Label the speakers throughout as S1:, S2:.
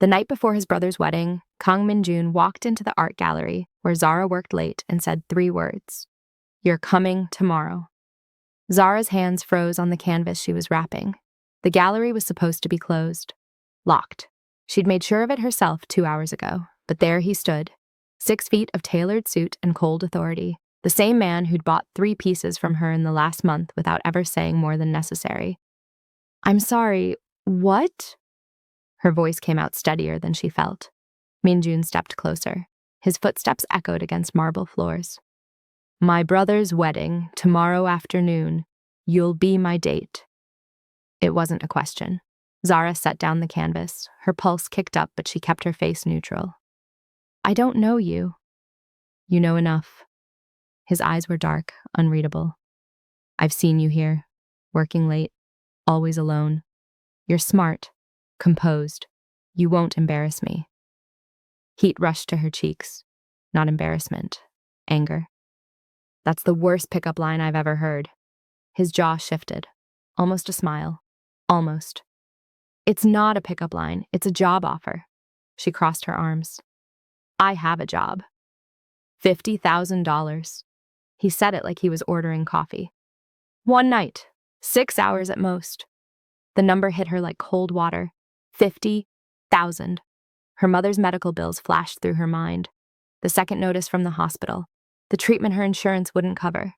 S1: The night before his brother's wedding, Kang Min-jun walked into the art gallery where Zara worked late and said 3 words. "You're coming tomorrow." Zara's hands froze on the canvas she was wrapping. The gallery was supposed to be closed. Locked. She'd made sure of it herself 2 hours ago, but there he stood, 6 feet of tailored suit and cold authority, the same man who'd bought 3 pieces from her in the last month without ever saying more than necessary. "I'm sorry, what?" Her voice came out steadier than she felt. Min-jun stepped closer. His footsteps echoed against marble floors. "My brother's wedding, tomorrow afternoon. You'll be my date." It wasn't a question. Zara set down the canvas. Her pulse kicked up, but she kept her face neutral. "I don't know you." "You know enough." His eyes were dark, unreadable. "I've seen you here, working late, always alone. You're smart, composed. You won't embarrass me." Heat rushed to her cheeks. Not embarrassment, anger. "That's the worst pickup line I've ever heard." His jaw shifted. Almost a smile. Almost. "It's not a pickup line, it's a job offer." She crossed her arms. "I have a job. $50,000. He said it like he was ordering coffee. "One night, 6 hours at most." The number hit her like cold water. 50,000. Her mother's medical bills flashed through her mind. The second notice from the hospital. The treatment her insurance wouldn't cover.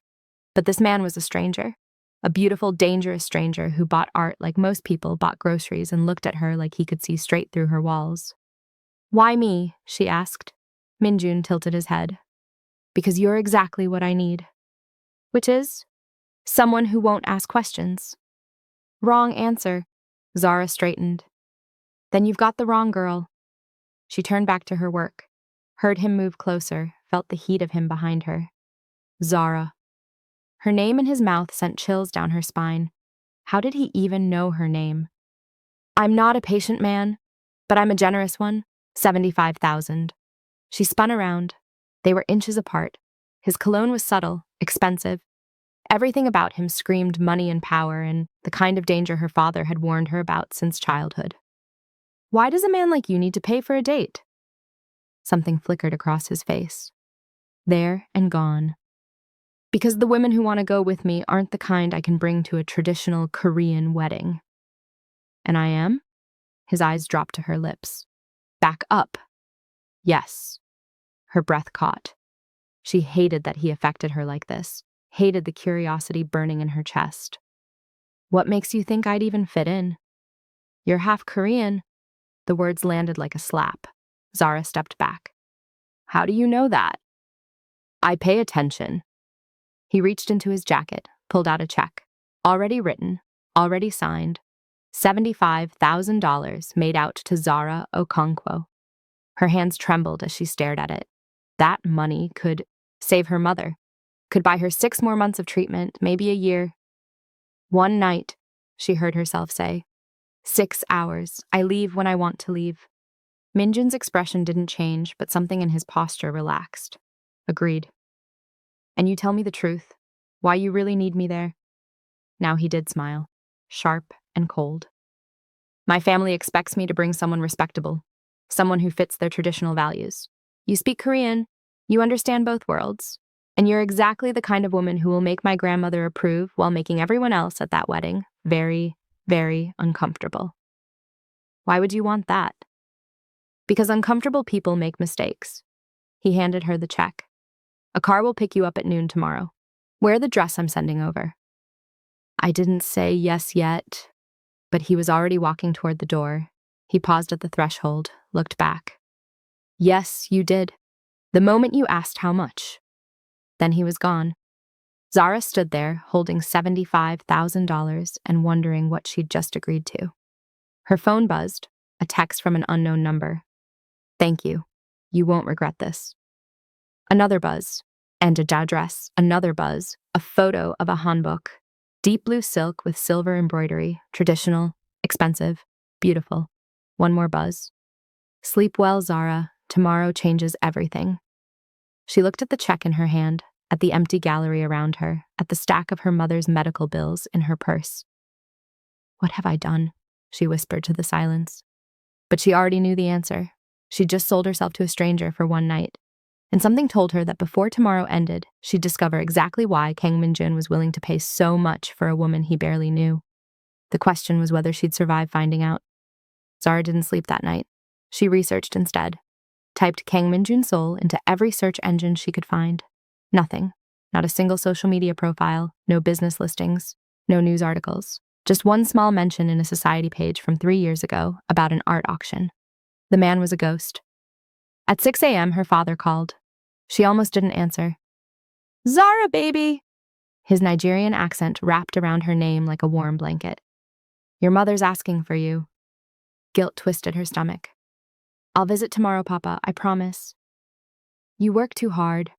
S1: But this man was a stranger. A beautiful, dangerous stranger who bought art like most people bought groceries and looked at her like he could see straight through her walls. "Why me?" she asked. Min-jun tilted his head. "Because you're exactly what I need." "Which is?" "Someone who won't ask questions." "Wrong answer." Zara straightened. "Then you've got the wrong girl." She turned back to her work, heard him move closer, felt the heat of him behind her. Zara. Her name in his mouth sent chills down her spine. How did he even know her name? "I'm not a patient man, but I'm a generous one. 75,000. She spun around. They were inches apart. His cologne was subtle, expensive. Everything about him screamed money and power and the kind of danger her father had warned her about since childhood. "Why does a man like you need to pay for a date?" Something flickered across his face. There and gone. "Because the women who want to go with me aren't the kind I can bring to a traditional Korean wedding." "And I am?" His eyes dropped to her lips. "Back up." "Yes." Her breath caught. She hated that he affected her like this, hated the curiosity burning in her chest. "What makes you think I'd even fit in?" "You're half Korean." The words landed like a slap. Zara stepped back. "How do you know that?" "I pay attention." He reached into his jacket, pulled out a check. Already written, already signed. $75,000 made out to Zara Okonkwo. Her hands trembled as she stared at it. That money could save her mother, could buy her 6 more months of treatment, maybe a year. "One night," she heard herself say. 6 hours. I leave when I want to leave. Min-jun's expression didn't change, but something in his posture relaxed. Agreed. "And you tell me the truth, why you really need me there?" Now he did smile, sharp and cold. "My family expects me to bring someone respectable, someone who fits their traditional values. You speak Korean, you understand both worlds, and you're exactly the kind of woman who will make my grandmother approve while making everyone else at that wedding very, very uncomfortable." "Why would you want that?" "Because uncomfortable people make mistakes." He handed her the check. "A car will pick you up at noon tomorrow. Wear the dress I'm sending over." I didn't say yes yet, but he was already walking toward the door. He paused at the threshold, looked back. "Yes, you did. The moment you asked how much." Then he was gone. Zara stood there, holding $75,000 and wondering what she'd just agreed to. Her phone buzzed, a text from an unknown number. "Thank you. You won't regret this." Another buzz, and a address, another buzz, a photo of a hanbok. Deep blue silk with silver embroidery, traditional, expensive, beautiful. One more buzz. "Sleep well, Zara. Tomorrow changes everything." She looked at the check in her hand, at the empty gallery around her, at the stack of her mother's medical bills in her purse. "What have I done?" she whispered to the silence. But she already knew the answer. She'd just sold herself to a stranger for one night. And something told her that before tomorrow ended, she'd discover exactly why Kang Min-jun was willing to pay so much for a woman he barely knew. The question was whether she'd survive finding out. Zara didn't sleep that night. She researched instead. Typed Kang Min-jun's soul into every search engine she could find. Nothing. Not a single social media profile, no business listings, no news articles. Just one small mention in a society page from 3 years ago about an art auction. The man was a ghost. At 6 a.m., her father called. She almost didn't answer. "Zara, baby!" His Nigerian accent wrapped around her name like a warm blanket. "Your mother's asking for you." Guilt twisted her stomach. "I'll visit tomorrow, Papa, I promise." "You work too hard.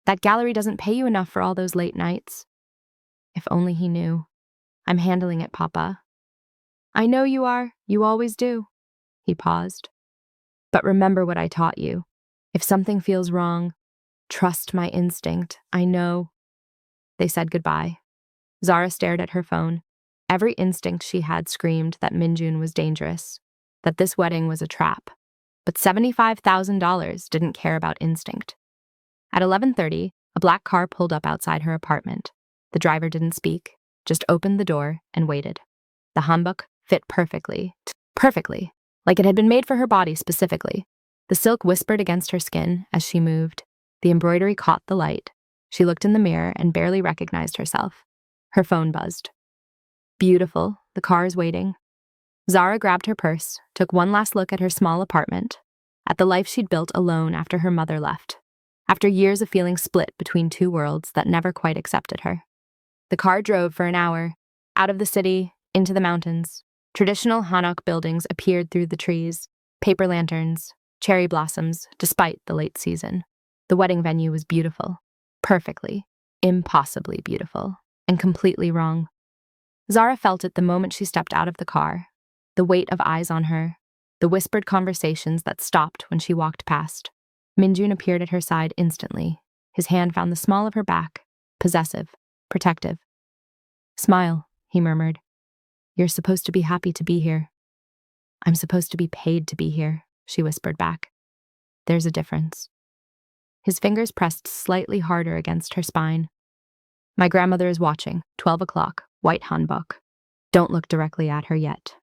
S1: That gallery doesn't pay you enough for all those late nights." If only he knew. "I'm handling it, Papa." "I know you are. You always do." He paused. "But remember what I taught you. If something feels wrong, trust my instinct. I know." They said goodbye. Zara stared at her phone. Every instinct she had screamed that Min-jun was dangerous, that this wedding was a trap. But $75,000 didn't care about instinct. At 11:30, a black car pulled up outside her apartment. The driver didn't speak, just opened the door and waited. The hanbok fit perfectly, like it had been made for her body specifically. The silk whispered against her skin as she moved. The embroidery caught the light. She looked in the mirror and barely recognized herself. Her phone buzzed. "Beautiful, the car is waiting." Zara grabbed her purse, took one last look at her small apartment, at the life she'd built alone after her mother left, after years of feeling split between two worlds that never quite accepted her. The car drove for an hour, out of the city, into the mountains. Traditional hanok buildings appeared through the trees, paper lanterns, cherry blossoms, despite the late season. The wedding venue was beautiful, perfectly, impossibly beautiful, and completely wrong. Zara felt it the moment she stepped out of the car, the weight of eyes on her, the whispered conversations that stopped when she walked past. Min-jun appeared at her side instantly. His hand found the small of her back, possessive, protective. "Smile," he murmured. "You're supposed to be happy to be here." "I'm supposed to be paid to be here," she whispered back. "There's a difference." His fingers pressed slightly harder against her spine. "My grandmother is watching, 12 o'clock, white hanbok. Don't look directly at her yet."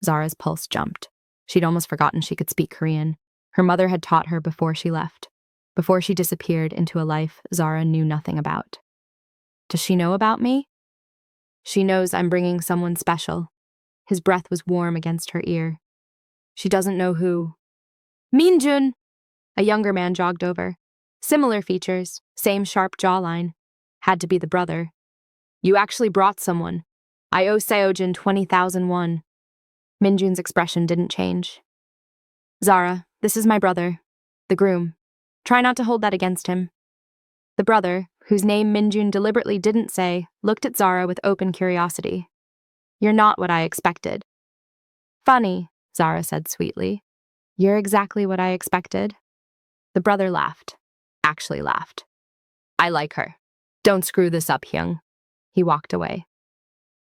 S1: Zara's pulse jumped. She'd almost forgotten she could speak Korean. Her mother had taught her before she left, before she disappeared into a life Zara knew nothing about. "Does she know about me?" "She knows I'm bringing someone special." His breath was warm against her ear. "She doesn't know who." "Min-jun!" A younger man jogged over. Similar features, same sharp jawline. Had to be the brother. "You actually brought someone. I owe Seojin 20,000 won." Min-jun's expression didn't change. "Zara, this is my brother, the groom. Try not to hold that against him." The brother, whose name Min-jun deliberately didn't say, looked at Zara with open curiosity. "You're not what I expected." "Funny," Zara said sweetly. "You're exactly what I expected." The brother laughed. Actually laughed. "I like her. Don't screw this up, Hyung." He walked away.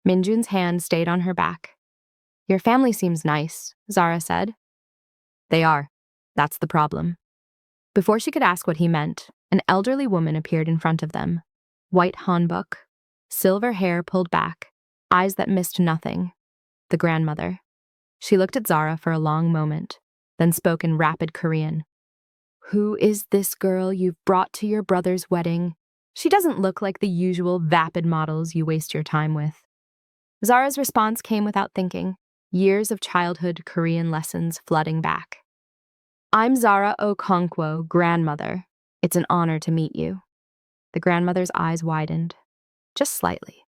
S1: Min-jun's hand stayed on her back. "Your family seems nice," Zara said. "They are. That's the problem." Before she could ask what he meant, an elderly woman appeared in front of them. White hanbok, silver hair pulled back, eyes that missed nothing. The grandmother. She looked at Zara for a long moment, then spoke in rapid Korean. "Who is this girl you've brought to your brother's wedding? She doesn't look like the usual vapid models you waste your time with." Zara's response came without thinking, years of childhood Korean lessons flooding back. "I'm Zara Okonkwo, grandmother. It's an honor to meet you." The grandmother's eyes widened, just slightly.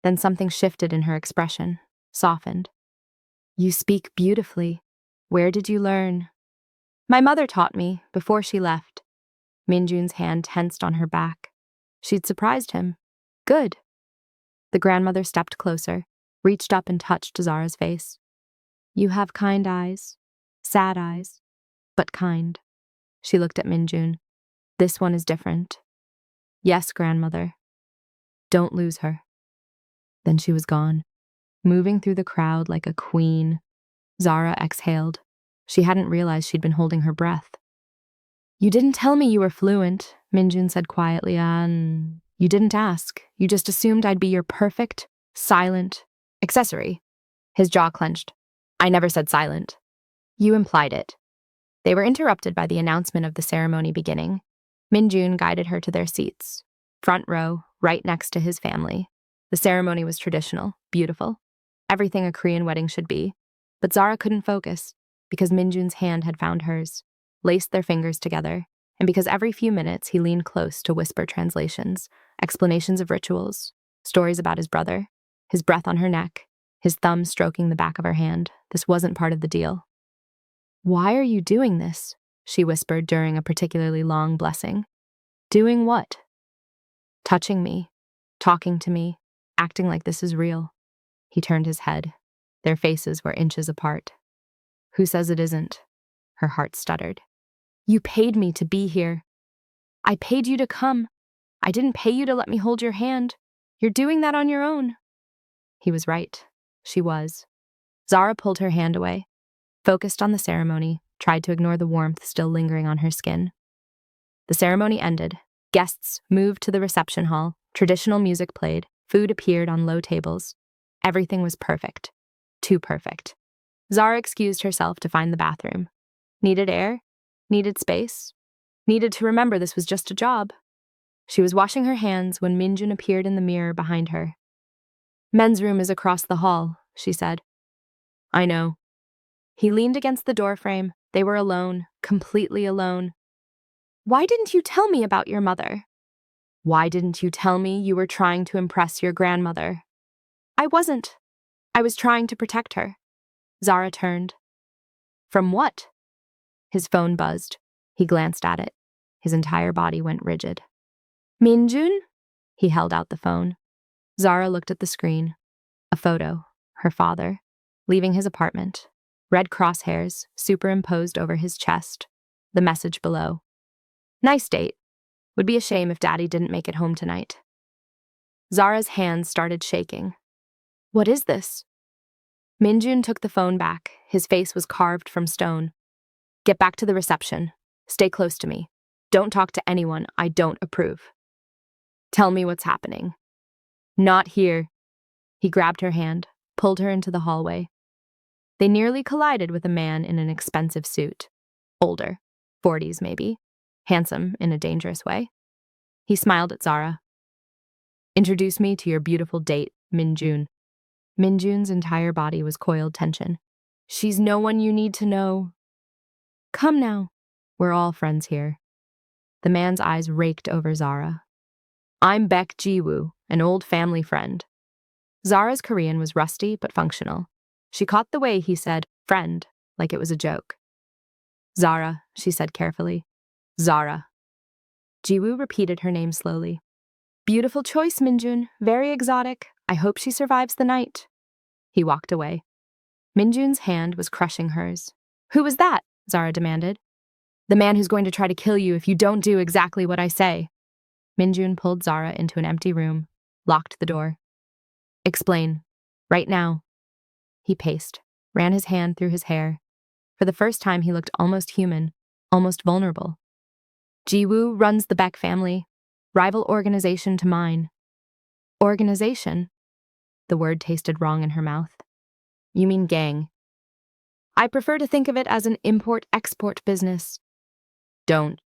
S1: Then something shifted in her expression, softened. "You speak beautifully. Where did you learn?" "My mother taught me, before she left." Min-jun's hand tensed on her back. She'd surprised him. Good. The grandmother stepped closer, reached up and touched Zara's face. "You have kind eyes. Sad eyes. But kind." She looked at Min-jun. "This one is different." "Yes, grandmother." "Don't lose her." Then she was gone, moving through the crowd like a queen. Zara exhaled. She hadn't realized she'd been holding her breath. You didn't tell me you were fluent, Min-jun said quietly, and you didn't ask. You just assumed I'd be your perfect, silent accessory. His jaw clenched. I never said silent. You implied it. They were interrupted by the announcement of the ceremony beginning. Min-jun guided her to their seats, front row, right next to his family. The ceremony was traditional, beautiful, everything a Korean wedding should be. But Zara couldn't focus, because Min-jun's hand had found hers, laced their fingers together, and because every few minutes he leaned close to whisper translations, explanations of rituals, stories about his brother, his breath on her neck, his thumb stroking the back of her hand. This wasn't part of the deal. Why are you doing this? She whispered during a particularly long blessing. Doing what? Touching me, talking to me, acting like this is real. He turned his head. Their faces were inches apart. Who says it isn't? Her heart stuttered. You paid me to be here. I paid you to come. I didn't pay you to let me hold your hand. You're doing that on your own. He was right. She was. Zara pulled her hand away, focused on the ceremony, tried to ignore the warmth still lingering on her skin. The ceremony ended. Guests moved to the reception hall. Traditional music played. Food appeared on low tables. Everything was perfect. Too perfect. Zara excused herself to find the bathroom. Needed air? Needed space? Needed to remember this was just a job. She was washing her hands when Min-jun appeared in the mirror behind her. Men's room is across the hall, she said. I know. He leaned against the doorframe. They were alone, completely alone. Why didn't you tell me about your mother? Why didn't you tell me you were trying to impress your grandmother? I wasn't. I was trying to protect her. Zara turned. From what? His phone buzzed. He glanced at it. His entire body went rigid. Min-jun? He held out the phone. Zara looked at the screen. A photo. Her father. Leaving his apartment. Red crosshairs superimposed over his chest. The message below. Nice date. Would be a shame if Daddy didn't make it home tonight. Zara's hands started shaking. What is this? Min-jun took the phone back. His face was carved from stone. Get back to the reception. Stay close to me. Don't talk to anyone I don't approve. Tell me what's happening. Not here. He grabbed her hand, pulled her into the hallway. They nearly collided with a man in an expensive suit. Older, 40s maybe. Handsome in a dangerous way. He smiled at Zara. Introduce me to your beautiful date, Min-jun. Min-jun's entire body was coiled tension. She's no one you need to know. Come now. We're all friends here. The man's eyes raked over Zara. I'm Baek Ji-woo, an old family friend. Zara's Korean was rusty but functional. She caught the way he said friend, like it was a joke. Zara, she said carefully. Zara. Ji-woo repeated her name slowly. Beautiful choice, Min-jun. Very exotic. I hope she survives the night. He walked away. Min-jun's hand was crushing hers. Who was that? Zara demanded. The man who's going to try to kill you if you don't do exactly what I say. Min-jun pulled Zara into an empty room, locked the door. Explain. Right now. He paced, ran his hand through his hair. For the first time, he looked almost human, almost vulnerable. Ji-woo runs the Baek family, rival organization to mine. Organization? The word tasted wrong in her mouth. You mean gang. I prefer to think of it as an import-export business. Don't.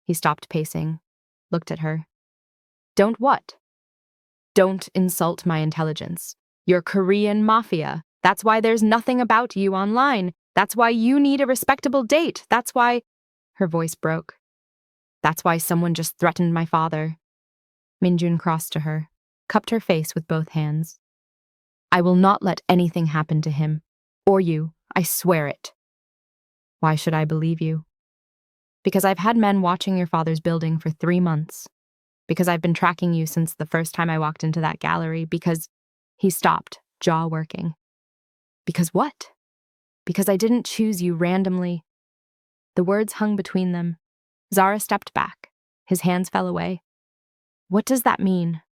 S1: He stopped pacing, looked at her. Don't what? Don't insult my intelligence. You're Korean Mafia. That's why there's nothing about you online. That's why you need a respectable date. That's why... Her voice broke. That's why someone just threatened my father. Min-jun crossed to her, cupped her face with both hands. I will not let anything happen to him. Or you. I swear it. Why should I believe you? Because I've had men watching your father's building for 3 months. Because I've been tracking you since the first time I walked into that gallery. Because... He stopped, jaw working. Because what? Because I didn't choose you randomly. The words hung between them. Zara stepped back. His hands fell away. What does that mean?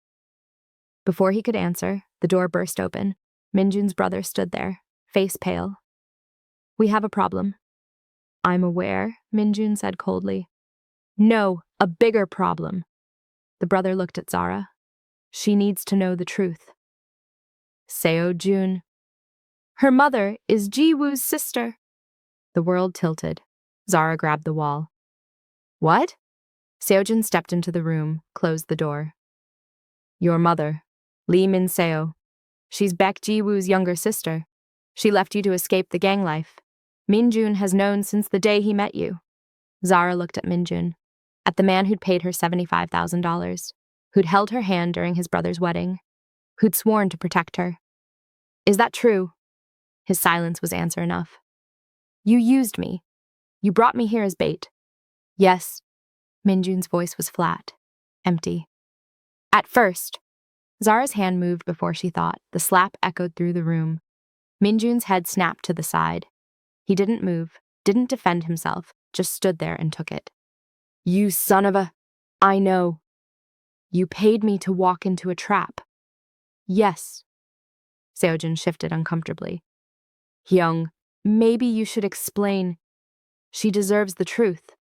S1: Before he could answer, the door burst open. Min-jun's brother stood there, face pale. We have a problem. I'm aware, Min-jun said coldly. No, a bigger problem. The brother looked at Zara. She needs to know the truth. Seo-jun. Her mother is Ji-woo's sister. The world tilted. Zara grabbed the wall. What? Seo-jun stepped into the room, closed the door. Your mother, Lee Min-seo. She's Baek Ji-woo's younger sister. She left you to escape the gang life. Min-jun has known since the day he met you. Zara looked at Min-jun, at the man who'd paid her $75,000, who'd held her hand during his brother's wedding, who'd sworn to protect her. Is that true? His silence was answer enough. You used me. You brought me here as bait. Yes. Min-jun's voice was flat, empty. At first. Zara's hand moved before she thought. The slap echoed through the room. Min-jun's head snapped to the side. He didn't move, didn't defend himself, just stood there and took it. You son of a... I know. You paid me to walk into a trap. Yes. Seo-jun shifted uncomfortably. Hyung, maybe you should explain. She deserves the truth.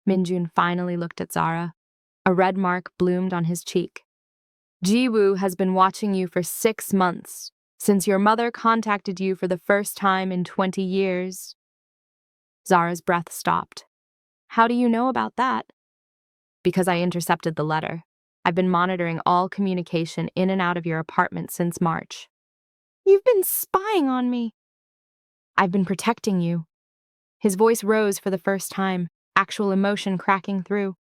S1: Min-jun finally looked at Zara. A red mark bloomed on his cheek. Ji-woo has been watching you for 6 months, since your mother contacted you for the first time in 20 years. Zara's breath stopped. How do you know about that? Because I intercepted the letter. I've been monitoring all communication in and out of your apartment since March. You've been spying on me. I've been protecting you. His voice rose for the first time, actual emotion cracking through.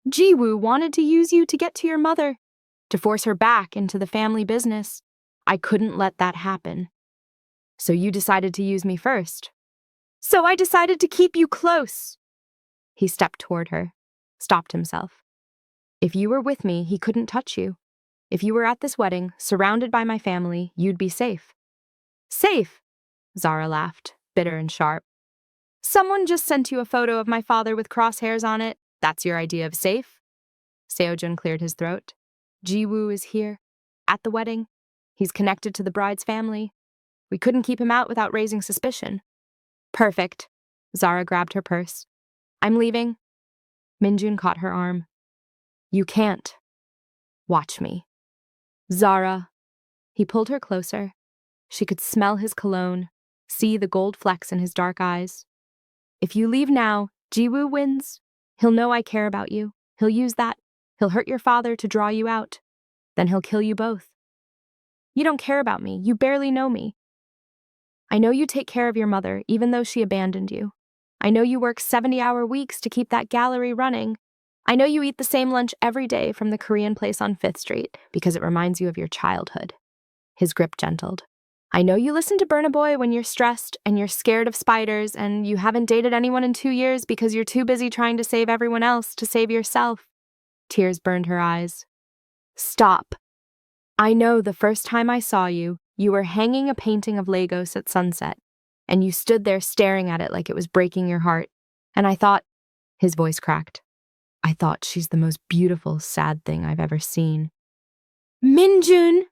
S1: Ji-woo wanted to use you to get to your mother, to force her back into the family business. I couldn't let that happen. So you decided to use me first. So I decided to keep you close. He stepped toward her, stopped himself. If you were with me, he couldn't touch you. If you were at this wedding, surrounded by my family, you'd be safe. Safe? Zara laughed, bitter and sharp. Someone just sent you a photo of my father with crosshairs on it. That's your idea of safe? Seo-jun cleared his throat. Ji-woo is here, at the wedding. He's connected to the bride's family. We couldn't keep him out without raising suspicion. Perfect. Zara grabbed her purse. I'm leaving. Min-jun caught her arm. You can't. Watch me. Zara. He pulled her closer. She could smell his cologne, see the gold flecks in his dark eyes. If you leave now, Ji-woo wins. He'll know I care about you. He'll use that. He'll hurt your father to draw you out. Then he'll kill you both. You don't care about me. You barely know me. I know you take care of your mother, even though she abandoned you. I know you work 70-hour weeks to keep that gallery running. I know you eat the same lunch every day from the Korean place on 5th Street because it reminds you of your childhood. His grip gentled. I know you listen to Burna Boy when you're stressed and you're scared of spiders and you haven't dated anyone in 2 years because you're too busy trying to save everyone else to save yourself. Tears burned her eyes. Stop. I know the first time I saw you, you were hanging a painting of Lagos at sunset, and you stood there staring at it like it was breaking your heart. And I thought, his voice cracked, I thought she's the most beautiful, sad thing I've ever seen. Min-jun!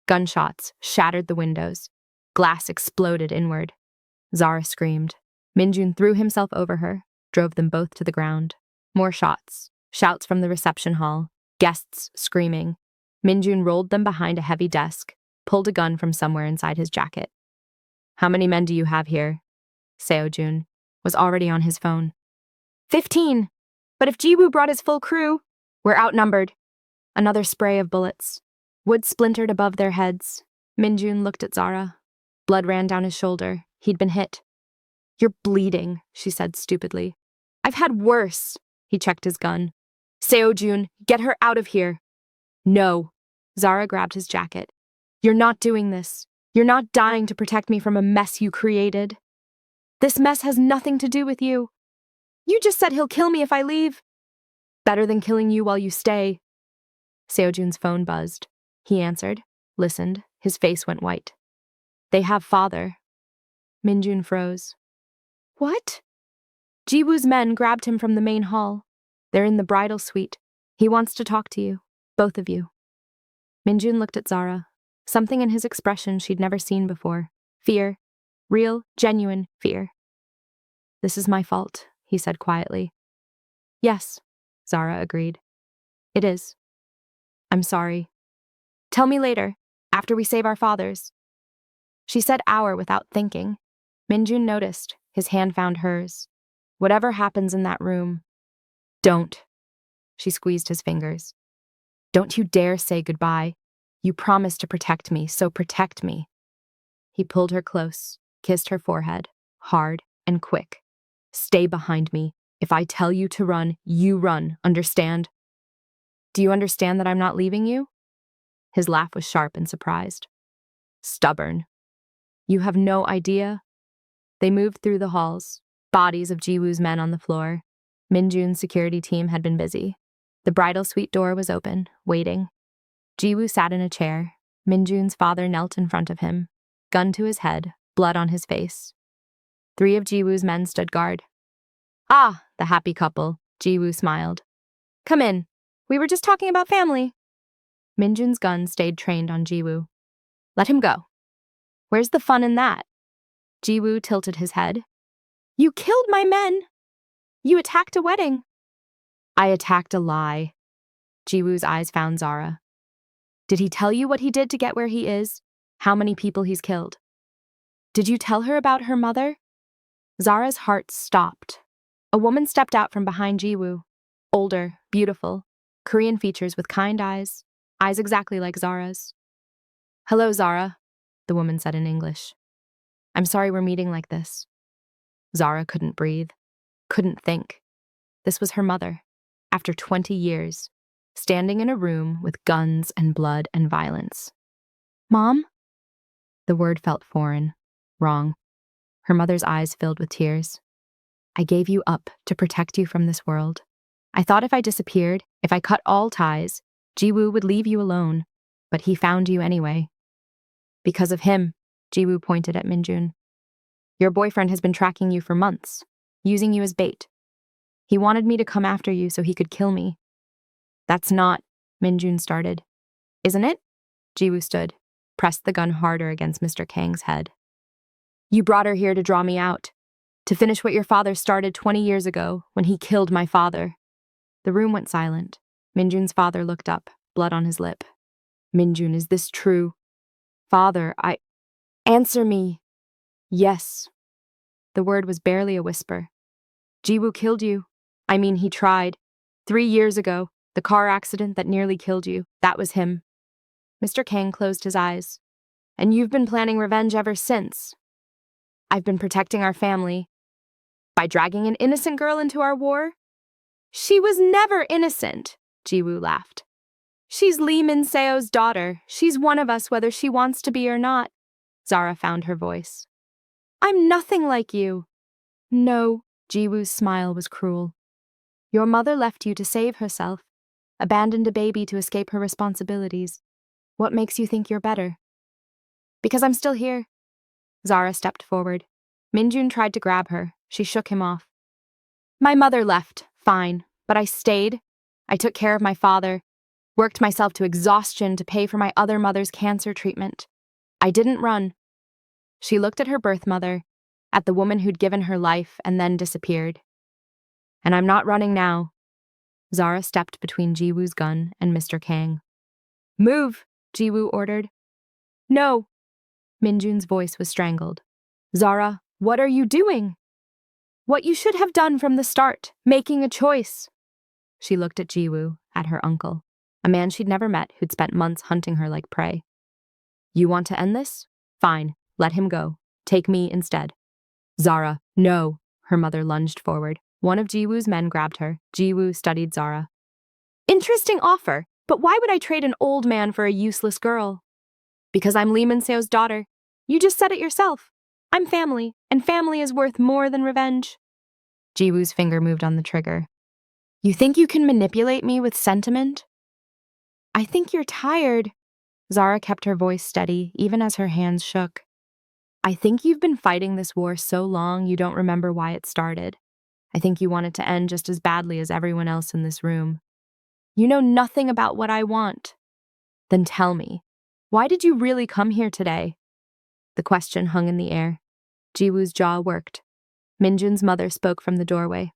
S1: Gunshots shattered the windows. Glass exploded inward. Zara screamed. Min-jun threw himself over her, drove them both to the ground. More shots. Shouts from the reception hall. Guests screaming. Min-jun rolled them behind a heavy desk, pulled a gun from somewhere inside his jacket. How many men do you have here? Seo-jun was already on his phone. 15. But if Ji-woo brought his full crew, we're outnumbered. Another spray of bullets. Wood splintered above their heads. Min-jun looked at Zara. Blood ran down his shoulder. He'd been hit. You're bleeding, she said stupidly. I've had worse. He checked his gun. Seo-jun, get her out of here. No. Zara grabbed his jacket. You're not doing this. You're not dying to protect me from a mess you created. This mess has nothing to do with you. You just said he'll kill me if I leave. Better than killing you while you stay. Seo-jun's phone buzzed. He answered, listened. His face went white. They have father. Min-jun froze. What? Ji-woo's men grabbed him from the main hall. They're in the bridal suite. He wants to talk to you, both of you. Min-jun looked at Zara. Something in his expression she'd never seen before. Fear. Real, genuine fear. This is my fault, he said quietly. Yes, Zara agreed. It is. I'm sorry. Tell me later, after we save our fathers. She said our without thinking. Min-jun noticed. His hand found hers. Whatever happens in that room, don't. She squeezed his fingers. Don't you dare say goodbye. You promised to protect me, so protect me. He pulled her close, kissed her forehead, hard and quick. Stay behind me. If I tell you to run, you run, understand? Do you understand that I'm not leaving you? His laugh was sharp and surprised. Stubborn. You have no idea? They moved through the halls, bodies of Jiwoo's men on the floor. Min-jun's security team had been busy. The bridal suite door was open, waiting. Jiwoo sat in a chair. Min-jun's father knelt in front of him, gun to his head, blood on his face. 3 of Jiwoo's men stood guard. Ah, the happy couple, Jiwoo smiled. Come in. We were just talking about family. Min-jun's gun stayed trained on Jiwoo. Let him go. Where's the fun in that? Jiwoo tilted his head. You killed my men. You attacked a wedding. I attacked a lie. Jiwoo's eyes found Zara. Did he tell you what he did to get where he is? How many people he's killed? Did you tell her about her mother? Zara's heart stopped. A woman stepped out from behind Jiwoo. Older, beautiful, Korean features with kind eyes exactly like Zara's. Hello, Zara, the woman said in English. I'm sorry we're meeting like this. Zara couldn't breathe, couldn't think. This was her mother, after 20 years, standing in a room with guns and blood and violence. Mom? The word felt foreign, wrong. Her mother's eyes filled with tears. I gave you up to protect you from this world. I thought if I disappeared, if I cut all ties, Jiwoo would leave you alone, but he found you anyway. Because of him, Jiwoo pointed at Min-jun. Your boyfriend has been tracking you for months, using you as bait. He wanted me to come after you so he could kill me. That's not, Min-jun started. Isn't it? Jiwoo stood, pressed the gun harder against Mr. Kang's head. You brought her here to draw me out, to finish what your father started 20 years ago when he killed my father. The room went silent. Min-jun's father looked up, blood on his lip. Min-jun, is this true? Father, Answer me. Yes. The word was barely a whisper. Jiwoo killed you. I mean, he tried. 3 years ago, the car accident that nearly killed you, that was him. Mr. Kang closed his eyes. And you've been planning revenge ever since. I've been protecting our family. By dragging an innocent girl into our war? She was never innocent, Jiwoo laughed. She's Lee Min-seo's daughter. She's one of us whether she wants to be or not. Zara found her voice. I'm nothing like you. No, Jiwoo's smile was cruel. Your mother left you to save herself, abandoned a baby to escape her responsibilities. What makes you think you're better? Because I'm still here. Zara stepped forward. Min-jun tried to grab her. She shook him off. My mother left, fine, but I stayed. I took care of my father, worked myself to exhaustion to pay for my other mother's cancer treatment. I didn't run. She looked at her birth mother, at the woman who'd given her life and then disappeared. And I'm not running now. Zara stepped between Jiwoo's gun and Mr. Kang. Move, Jiwoo ordered. No. Min-jun's voice was strangled. Zara, what are you doing? What you should have done from the start, making a choice. She looked at Jiwoo, at her uncle, a man she'd never met who'd spent months hunting her like prey. You want to end this? Fine, let him go. Take me instead. Zara, no. Her mother lunged forward. One of Jiwoo's men grabbed her. Jiwoo studied Zara. Interesting offer, but why would I trade an old man for a useless girl? Because I'm Lee Min-seo's daughter. You just said it yourself. I'm family, and family is worth more than revenge. Jiwoo's finger moved on the trigger. You think you can manipulate me with sentiment? I think you're tired. Zara kept her voice steady, even as her hands shook. I think you've been fighting this war so long you don't remember why it started. I think you want it to end just as badly as everyone else in this room. You know nothing about what I want. Then tell me, why did you really come here today? The question hung in the air. Jiwoo's jaw worked. Min-jun's mother spoke from the doorway.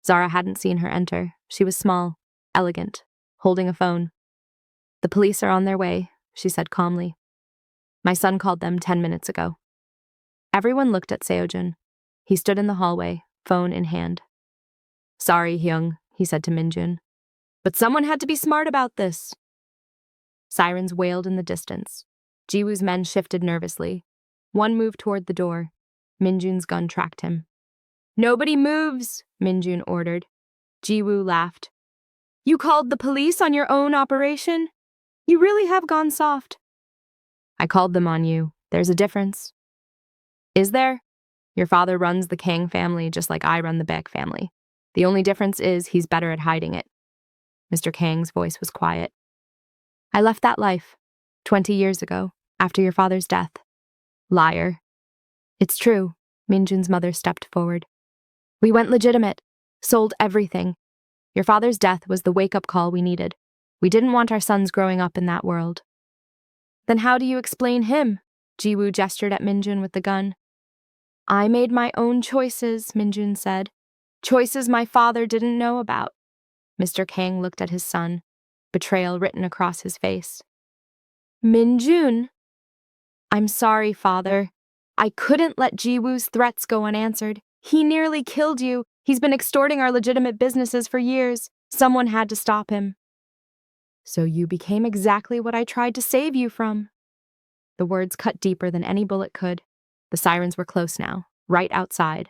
S1: Zara hadn't seen her enter. She was small, elegant, holding a phone. "The police are on their way," she said calmly. "My son called them 10 minutes ago." Everyone looked at Seojun. He stood in the hallway, phone in hand. "Sorry, Hyung," he said to Min-jun. "But someone had to be smart about this." Sirens wailed in the distance. Jiwoo's men shifted nervously. One moved toward the door. Min-jun's gun tracked him. "Nobody moves," Min-jun ordered. Jiwoo laughed. "You called the police on your own operation? You really have gone soft." "I called them on you. There's a difference." "Is there? Your father runs the Kang family just like I run the Baek family. The only difference is he's better at hiding it." Mr. Kang's voice was quiet. "I left that life 20 years ago, after your father's death." "Liar." "It's true," Min-jun's mother stepped forward. "We went legitimate, sold everything. Your father's death was the wake-up call we needed. We didn't want our sons growing up in that world." "Then how do you explain him?" Jiwoo gestured at Min-jun with the gun. "I made my own choices," Min-jun said. "Choices my father didn't know about." Mr. Kang looked at his son, betrayal written across his face. "Min-jun?" "I'm sorry, father. I couldn't let Jiwoo's threats go unanswered. He nearly killed you. He's been extorting our legitimate businesses for years. Someone had to stop him." "So you became exactly what I tried to save you from." The words cut deeper than any bullet could. The sirens were close now, right outside.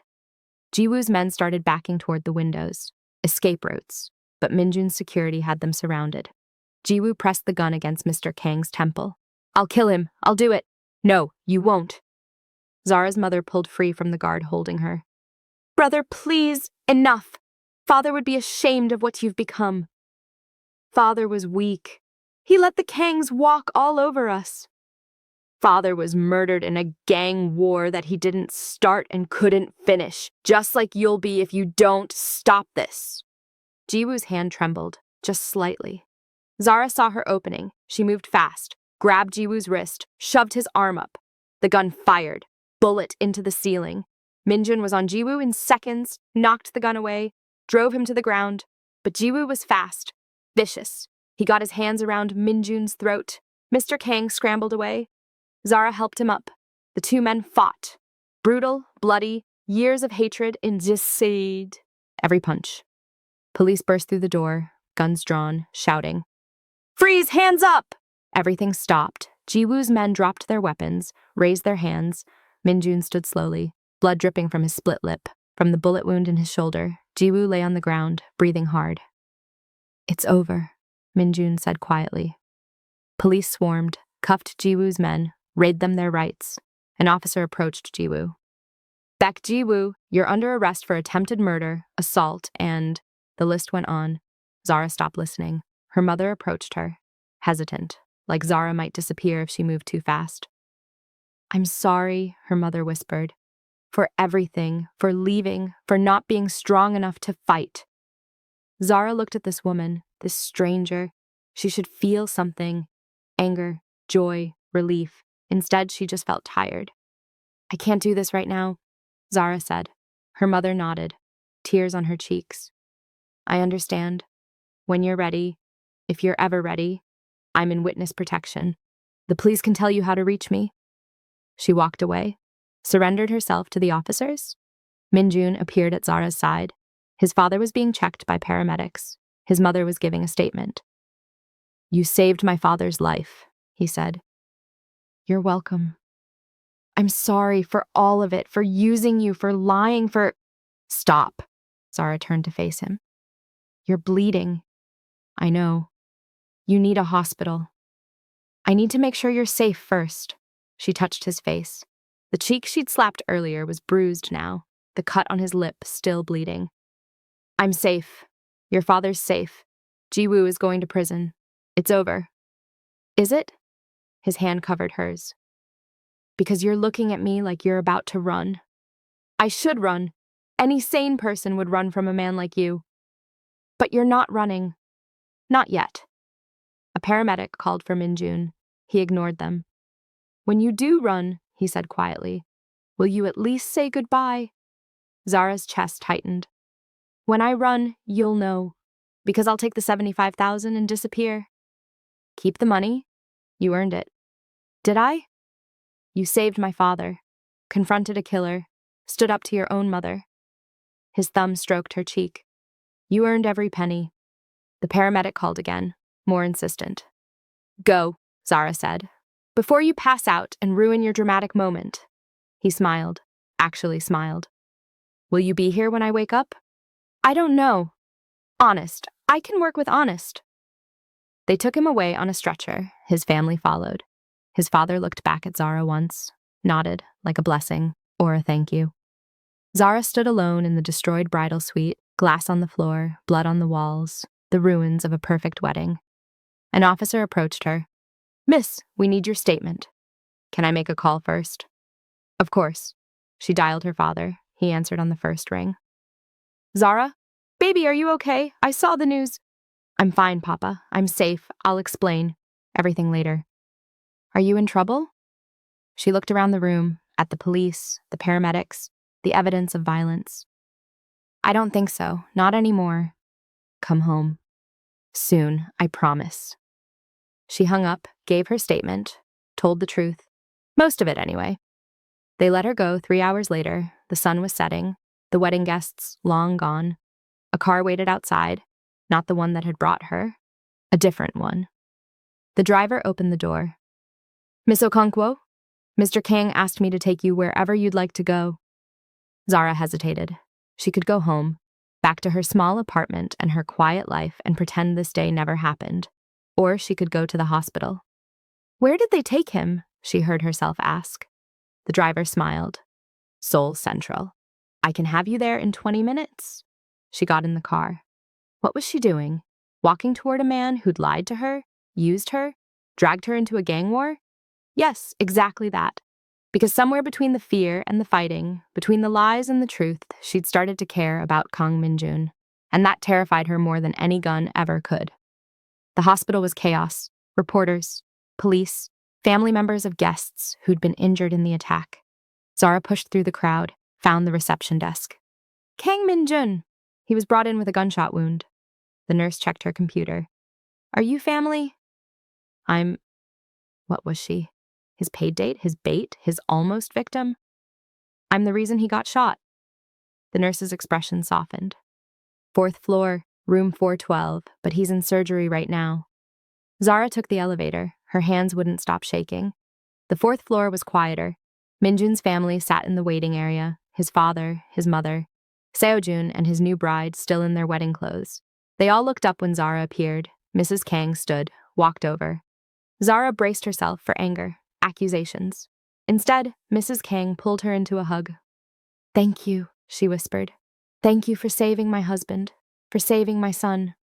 S1: Jiwoo's men started backing toward the windows, escape routes, but Min-jun's security had them surrounded. Jiwoo pressed the gun against Mr. Kang's temple. "I'll kill him. I'll do it." "No, you won't." Zara's mother pulled free from the guard holding her. "Brother, please, enough. Father would be ashamed of what you've become." "Father was weak. He let the Kangs walk all over us." "Father was murdered in a gang war that he didn't start and couldn't finish, just like you'll be if you don't stop this." Jiwoo's hand trembled, just slightly. Zara saw her opening. She moved fast, grabbed Jiwoo's wrist, shoved his arm up. The gun fired, bullet into the ceiling. Min-jun was on Jiwoo in seconds, knocked the gun away, drove him to the ground. But Jiwoo was fast, vicious. He got his hands around Min-jun's throat. Mr. Kang scrambled away. Zara helped him up. The two men fought. Brutal, bloody, years of hatred in deceit. Every punch. Police burst through the door, guns drawn, shouting. "Freeze, hands up!" Everything stopped. Jiwoo's men dropped their weapons, raised their hands. Min-jun stood slowly, blood dripping from his split lip. From the bullet wound in his shoulder, Jiwoo lay on the ground, breathing hard. "It's over," Min-jun said quietly. Police swarmed, cuffed Jiwoo's men, raid them their rights. An officer approached Jiwoo. "Baek Jiwoo, you're under arrest for attempted murder, assault, and..." The list went on. Zara stopped listening. Her mother approached her, hesitant, like Zara might disappear if she moved too fast. "I'm sorry," her mother whispered. "For everything, for leaving, for not being strong enough to fight." Zara looked at this woman, this stranger. She should feel something. Anger, joy, relief. Instead, she just felt tired. "I can't do this right now," Zara said. Her mother nodded, tears on her cheeks. "I understand. When you're ready, if you're ever ready, I'm in witness protection. The police can tell you how to reach me." She walked away, surrendered herself to the officers. Min-jun appeared at Zara's side. His father was being checked by paramedics. His mother was giving a statement. "You saved my father's life," he said. "You're welcome. I'm sorry for all of it, for using you, for lying, for..." "Stop." Zara turned to face him. "You're bleeding." "I know. You need a hospital." "I need to make sure you're safe first." She touched his face. The cheek she'd slapped earlier was bruised now, the cut on his lip still bleeding. "I'm safe. Your father's safe. Jiwoo is going to prison. It's over." "Is it?" His hand covered hers. "Because you're looking at me like you're about to run." "I should run. Any sane person would run from a man like you." "But you're not running. Not yet." A paramedic called for Min-jun. He ignored them. "When you do run," he said quietly, Will you at least say goodbye? Zara's chest tightened. When I run, you'll know. Because I'll take the $75,000 and disappear. Keep the money. You earned it. Did I? You saved my father, confronted a killer, stood up to your own mother. His thumb stroked her cheek. You earned every penny. The paramedic called again, more insistent. Go, Zara said, before you pass out and ruin your dramatic moment. He smiled, actually smiled. Will you be here when I wake up? I don't know. Honest, I can work with honest. They took him away on a stretcher. His family followed. His father looked back at Zara once, nodded like a blessing or a thank you. Zara stood alone in the destroyed bridal suite, glass on the floor, blood on the walls, the ruins of a perfect wedding. An officer approached her. Miss, we need your statement. Can I make a call first? Of course. She dialed her father. He answered on the first ring. Zara? Baby, are you okay? I saw the news. I'm fine, Papa. I'm safe. I'll explain. Everything later. Are you in trouble? She looked around the room, at the police, the paramedics, the evidence of violence. I don't think so. Not anymore. Come home. Soon, I promise. She hung up, gave her statement, told the truth. Most of it, anyway. They let her go 3 hours later. The sun was setting, the wedding guests long gone. A car waited outside, not the one that had brought her, a different one. The driver opened the door. Miss Okonkwo, Mr. Kang asked me to take you wherever you'd like to go. Zara hesitated. She could go home, back to her small apartment and her quiet life and pretend this day never happened. Or she could go to the hospital. Where did they take him? She heard herself ask. The driver smiled. Seoul Central. I can have you there in 20 minutes. She got in the car. What was she doing? Walking toward a man who'd lied to her, used her, dragged her into a gang war? Yes, exactly that. Because somewhere between the fear and the fighting, between the lies and the truth, she'd started to care about Kang Min-jun, and that terrified her more than any gun ever could. The hospital was chaos. Reporters, police, family members of guests who'd been injured in the attack. Zara pushed through the crowd, found the reception desk. Kang Min-jun. He was brought in with a gunshot wound. The nurse checked her computer. Are you family? What was she? His paid date? His bait? His almost victim? I'm the reason he got shot. The nurse's expression softened. 4th floor, room 412, but he's in surgery right now. Zara took the elevator. Her hands wouldn't stop shaking. The 4th floor was quieter. Min-jun's family sat in the waiting area, his father, his mother, Seo-jun and his new bride still in their wedding clothes. They all looked up when Zara appeared. Mrs. Kang stood, walked over. Zara braced herself for anger, accusations. Instead, Mrs. Kang pulled her into a hug. Thank you, she whispered. Thank you for saving my husband, for saving my son.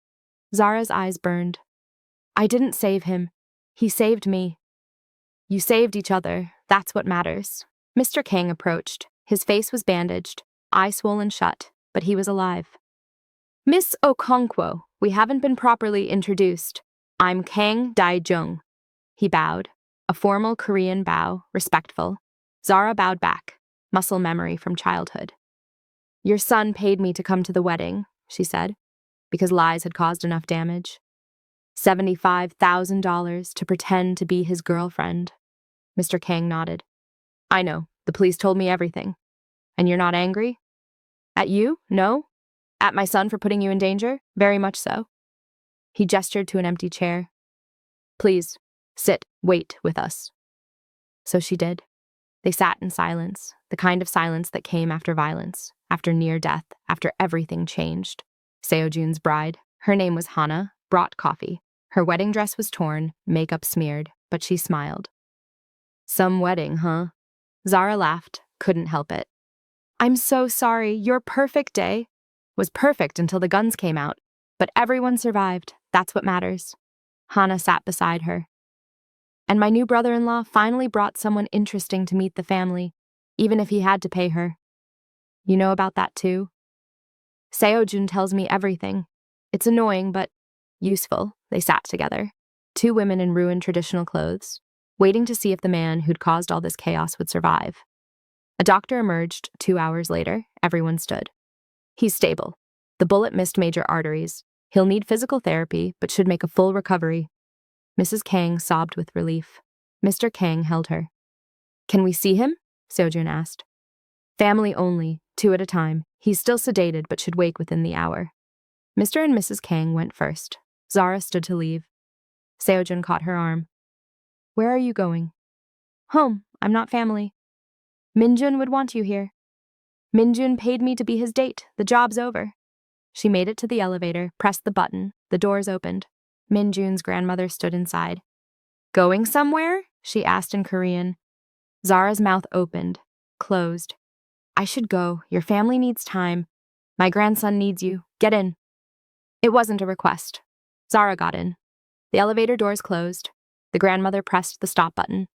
S1: Zara's eyes burned. I didn't save him. He saved me. You saved each other. That's what matters. Mr. Kang approached. His face was bandaged, eye swollen shut, but he was alive. Miss Okonkwo, we haven't been properly introduced. I'm Kang Dae-jung. He bowed, a formal Korean bow, respectful. Zara bowed back, muscle memory from childhood. Your son paid me to come to the wedding, she said, because lies had caused enough damage. $75,000 to pretend to be his girlfriend. Mr. Kang nodded. I know, the police told me everything. And you're not angry? At you? No? At my son for putting you in danger? Very much so. He gestured to an empty chair. Please, sit, wait with us. So she did. They sat in silence, the kind of silence that came after violence, after near death, after everything changed. Seo-jun's bride, her name was Hana, brought coffee. Her wedding dress was torn, makeup smeared, but she smiled. Some wedding, huh? Zara laughed, couldn't help it. I'm so sorry, your perfect day was perfect until the guns came out, but everyone survived, that's what matters. Hana sat beside her. And my new brother-in-law finally brought someone interesting to meet the family, even if he had to pay her. You know about that too? Seo-jun tells me everything. It's annoying, but useful. They sat together, 2 women in ruined traditional clothes, waiting to see if the man who'd caused all this chaos would survive. A doctor emerged 2 hours later. Everyone stood. He's stable. The bullet missed major arteries. He'll need physical therapy, but should make a full recovery. Mrs. Kang sobbed with relief. Mr. Kang held her. Can we see him? Seo-jun asked. Family only, 2 at a time. He's still sedated, but should wake within the hour. Mr. and Mrs. Kang went first. Zara stood to leave. Seo-jun caught her arm. Where are you going? Home. I'm not family. Min-jun would want you here. Min-jun paid me to be his date. The job's over. She made it to the elevator, pressed the button. The doors opened. Min-jun's grandmother stood inside. Going somewhere? She asked in Korean. Zara's mouth opened, closed. I should go. Your family needs time. My grandson needs you. Get in. It wasn't a request. Zara got in. The elevator doors closed. The grandmother pressed the stop button.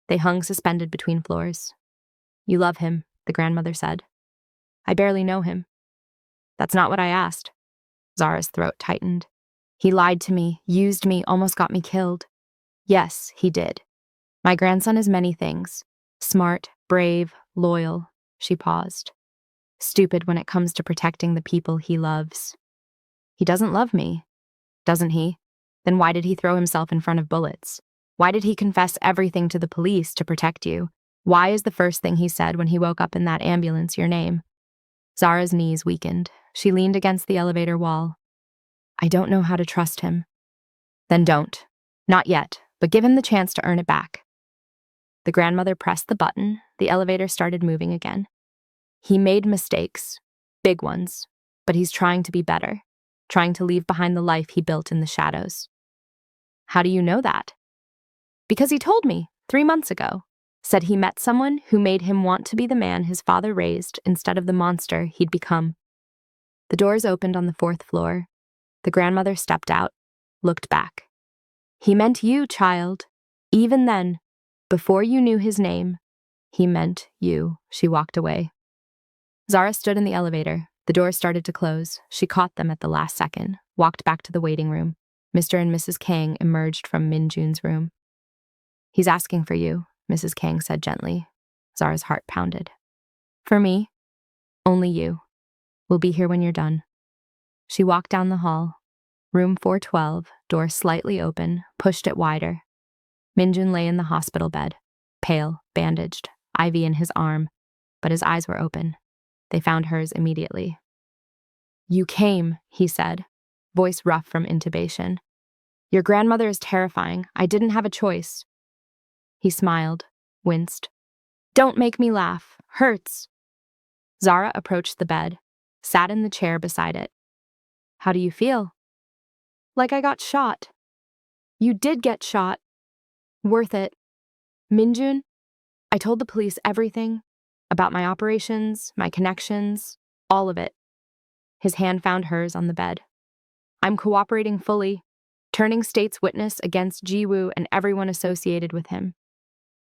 S1: They hung suspended between floors. You love him, the grandmother said. I barely know him. That's not what I asked. Zara's throat tightened. He lied to me, used me, almost got me killed. Yes, he did. My grandson is many things. Smart, brave, loyal. She paused. Stupid when it comes to protecting the people he loves. He doesn't love me, doesn't he? Then why did he throw himself in front of bullets? Why did he confess everything to the police to protect you? Why is the first thing he said when he woke up in that ambulance your name? Zara's knees weakened. She leaned against the elevator wall. I don't know how to trust him. Then don't. Not yet, but give him the chance to earn it back. The grandmother pressed the button. The elevator started moving again. He made mistakes, big ones, but he's trying to be better, trying to leave behind the life he built in the shadows. How do you know that? Because he told me 3 months ago. Said he met someone who made him want to be the man his father raised instead of the monster he'd become. The doors opened on the 4th floor. The grandmother stepped out, looked back. He meant you, child. Even then, before you knew his name, he meant you. She walked away. Zara stood in the elevator. The doors started to close. She caught them at the last second, walked back to the waiting room. Mr. and Mrs. Kang emerged from Min-jun's room. He's asking for you, Mrs. Kang said gently. Zara's heart pounded. For me? Only you. We'll be here when you're done. She walked down the hall. Room 412, door slightly open, pushed it wider. Min-jun lay in the hospital bed, pale, bandaged, IV in his arm, but his eyes were open. They found hers immediately. You came, he said, voice rough from intubation. Your grandmother is terrifying. I didn't have a choice. He smiled, winced. Don't make me laugh. Hurts. Zara approached the bed, sat in the chair beside it. How do you feel? Like I got shot. You did get shot. Worth it. Min-jun, I told the police everything about my operations, my connections, all of it. His hand found hers on the bed. I'm cooperating fully, turning state's witness against Ji-woo and everyone associated with him.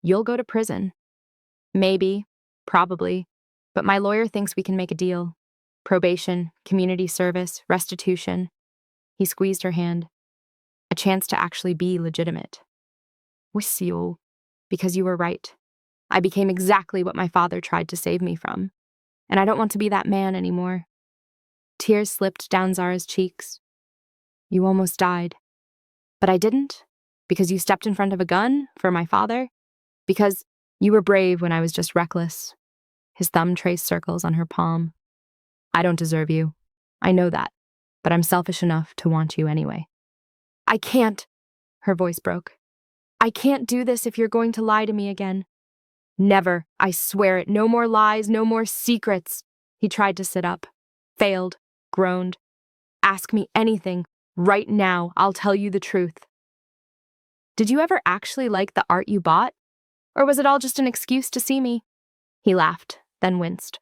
S1: You'll go to prison. Maybe, probably, but my lawyer thinks we can make a deal. Probation, community service, restitution. He squeezed her hand. A chance to actually be legitimate. Wisyo, because you were right. I became exactly what my father tried to save me from, and I don't want to be that man anymore. Tears slipped down Zara's cheeks. You almost died. But I didn't, because you stepped in front of a gun for my father, because you were brave when I was just reckless. His thumb traced circles on her palm. I don't deserve you. I know that, but I'm selfish enough to want you anyway. I can't, her voice broke. I can't do this if you're going to lie to me again. Never, I swear it. No more lies, no more secrets. He tried to sit up, failed, groaned. Ask me anything. Right now, I'll tell you the truth. Did you ever actually like the art you bought? Or was it all just an excuse to see me? He laughed, then winced.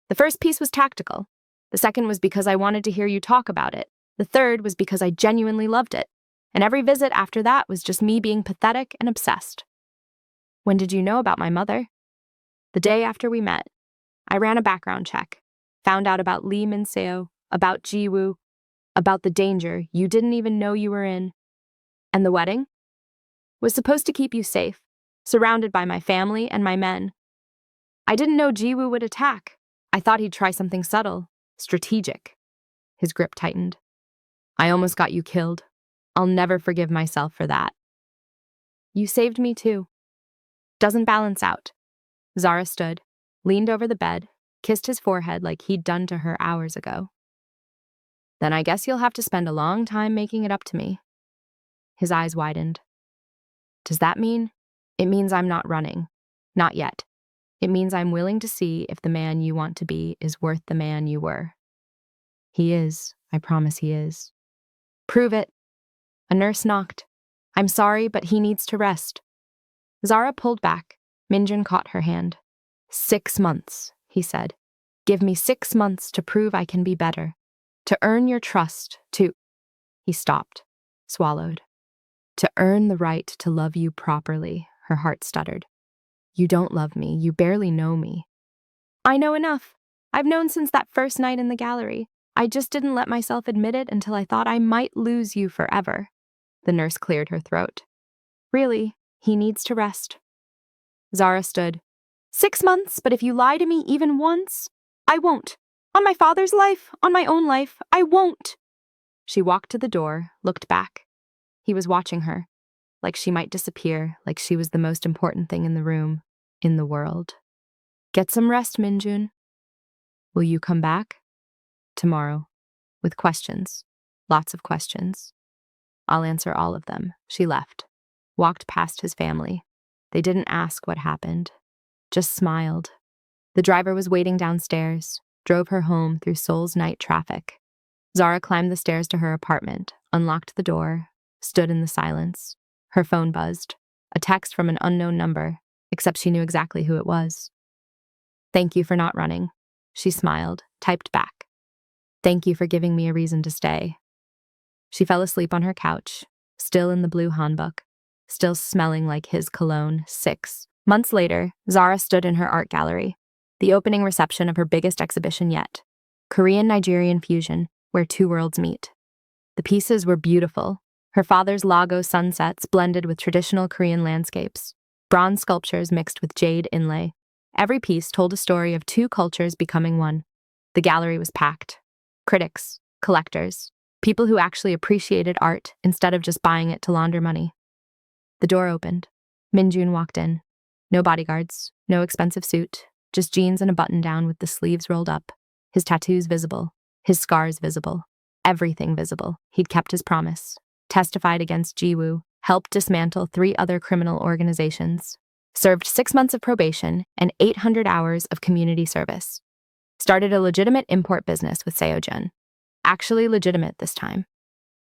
S1: The first piece was tactical. The second was because I wanted to hear you talk about it. The third was because I genuinely loved it. And every visit after that was just me being pathetic and obsessed. When did you know about my mother? The day after we met. I ran a background check, found out about Lee Min-seo, about Ji-woo, about the danger you didn't even know you were in. And the wedding? Was supposed to keep you safe, surrounded by my family and my men. I didn't know Jiwoo would attack. I thought he'd try something subtle, strategic. His grip tightened. I almost got you killed. I'll never forgive myself for that. You saved me too. Doesn't balance out. Zara stood, leaned over the bed, kissed his forehead like he'd done to her hours ago. Then I guess you'll have to spend a long time making it up to me. His eyes widened. Does that mean? It means I'm not running. Not yet. It means I'm willing to see if the man you want to be is worth the man you were. He is. I promise he is. Prove it. A nurse knocked. I'm sorry, but he needs to rest. Zara pulled back. Min-jun caught her hand. 6 months, he said. Give me 6 months to prove I can be better. To earn your trust, to... He stopped, swallowed. To earn the right to love you properly, her heart stuttered. You don't love me. You barely know me. I know enough. I've known since that first night in the gallery. I just didn't let myself admit it until I thought I might lose you forever. The nurse cleared her throat. Really, he needs to rest. Zara stood. 6 months, but if you lie to me even once, I won't. On my father's life, on my own life, I won't. She walked to the door, looked back. He was watching her, like she might disappear, like she was the most important thing in the room, in the world. Get some rest, Min-jun. Will you come back? Tomorrow, with questions, lots of questions. I'll answer all of them. She left, walked past his family. They didn't ask what happened, just smiled. The driver was waiting downstairs, drove her home through Seoul's night traffic. Zara climbed the stairs to her apartment, unlocked the door, stood in the silence. Her phone buzzed, a text from an unknown number, except she knew exactly who it was. Thank you for not running. She smiled, typed back. Thank you for giving me a reason to stay. She fell asleep on her couch, still in the blue hanbok, still smelling like his cologne. 6 months later, Zara stood in her art gallery, the opening reception of her biggest exhibition yet, Korean-Nigerian fusion, where two worlds meet. The pieces were beautiful. Her father's Lagos sunsets blended with traditional Korean landscapes, bronze sculptures mixed with jade inlay. Every piece told a story of two cultures becoming one. The gallery was packed. Critics, collectors, people who actually appreciated art instead of just buying it to launder money. The door opened. Min-jun walked in. No bodyguards, no expensive suit, just jeans and a button-down with the sleeves rolled up. His tattoos visible, his scars visible, everything visible. He'd kept his promise. Testified against Jiwoo, helped dismantle 3 other criminal organizations, served 6 months of probation and 800 hours of community service. Started a legitimate import business with Seojun. Actually legitimate this time.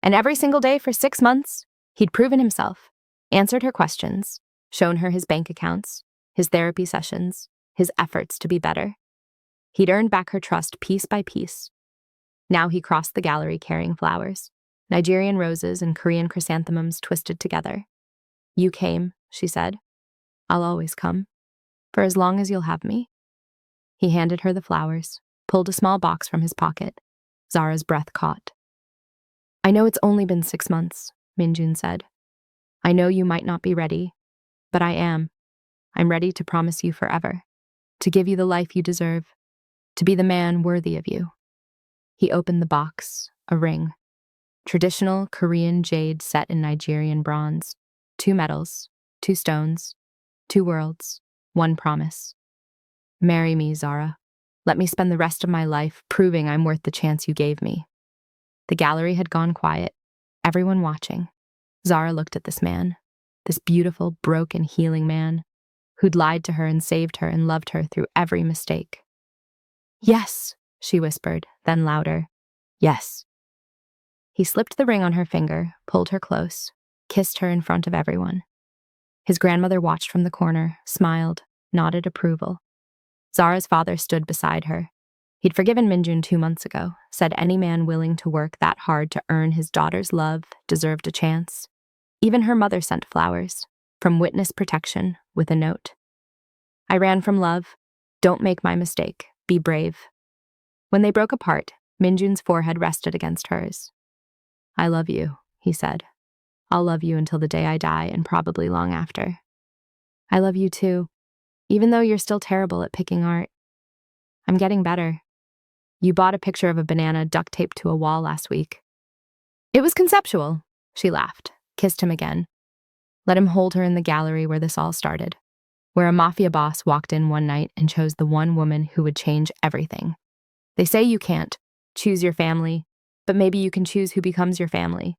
S1: And every single day for 6 months, he'd proven himself, answered her questions, shown her his bank accounts, his therapy sessions, his efforts to be better. He'd earned back her trust piece by piece. Now he crossed the gallery carrying flowers, Nigerian roses and Korean chrysanthemums twisted together. You came, she said. I'll always come, for as long as you'll have me. He handed her the flowers, pulled a small box from his pocket. Zara's breath caught. I know it's only been 6 months, Min-jun said. I know you might not be ready, but I am. I'm ready to promise you forever, to give you the life you deserve, to be the man worthy of you. He opened the box, a ring. Traditional Korean jade set in Nigerian bronze. 2 metals, 2 stones, 2 worlds, 1 promise. Marry me, Zara. Let me spend the rest of my life proving I'm worth the chance you gave me. The gallery had gone quiet, everyone watching. Zara looked at this man, this beautiful, broken, healing man, who'd lied to her and saved her and loved her through every mistake. Yes, she whispered, then louder. Yes. He slipped the ring on her finger, pulled her close, kissed her in front of everyone. His grandmother watched from the corner, smiled, nodded approval. Zara's father stood beside her. He'd forgiven Min-jun 2 months ago, said any man willing to work that hard to earn his daughter's love deserved a chance. Even her mother sent flowers, from witness protection, with a note. I ran from love. Don't make my mistake. Be brave. When they broke apart, Min-jun's forehead rested against hers. I love you, he said. I'll love you until the day I die and probably long after. I love you too. Even though you're still terrible at picking art. I'm getting better. You bought a picture of a banana duct taped to a wall last week. It was conceptual, she laughed, kissed him again. Let him hold her in the gallery where this all started, where a mafia boss walked in one night and chose the one woman who would change everything. They say you can't choose your family, but maybe you can choose who becomes your family.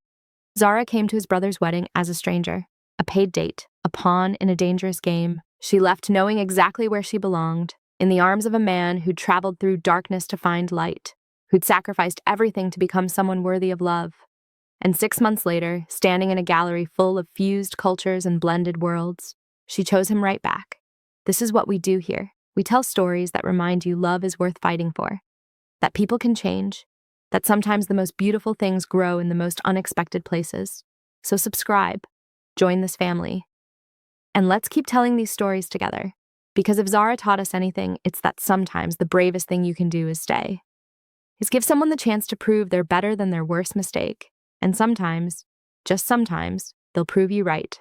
S1: Zara came to his brother's wedding as a stranger, a paid date, a pawn in a dangerous game. She left knowing exactly where she belonged, in the arms of a man who'd traveled through darkness to find light, who'd sacrificed everything to become someone worthy of love. And 6 months later, standing in a gallery full of fused cultures and blended worlds, she chose him right back. This is what we do here. We tell stories that remind you love is worth fighting for, that people can change, that sometimes the most beautiful things grow in the most unexpected places. So subscribe, join this family, and let's keep telling these stories together. Because if Zara taught us anything, it's that sometimes the bravest thing you can do is stay. Is give someone the chance to prove they're better than their worst mistake. And sometimes, just sometimes, they'll prove you right.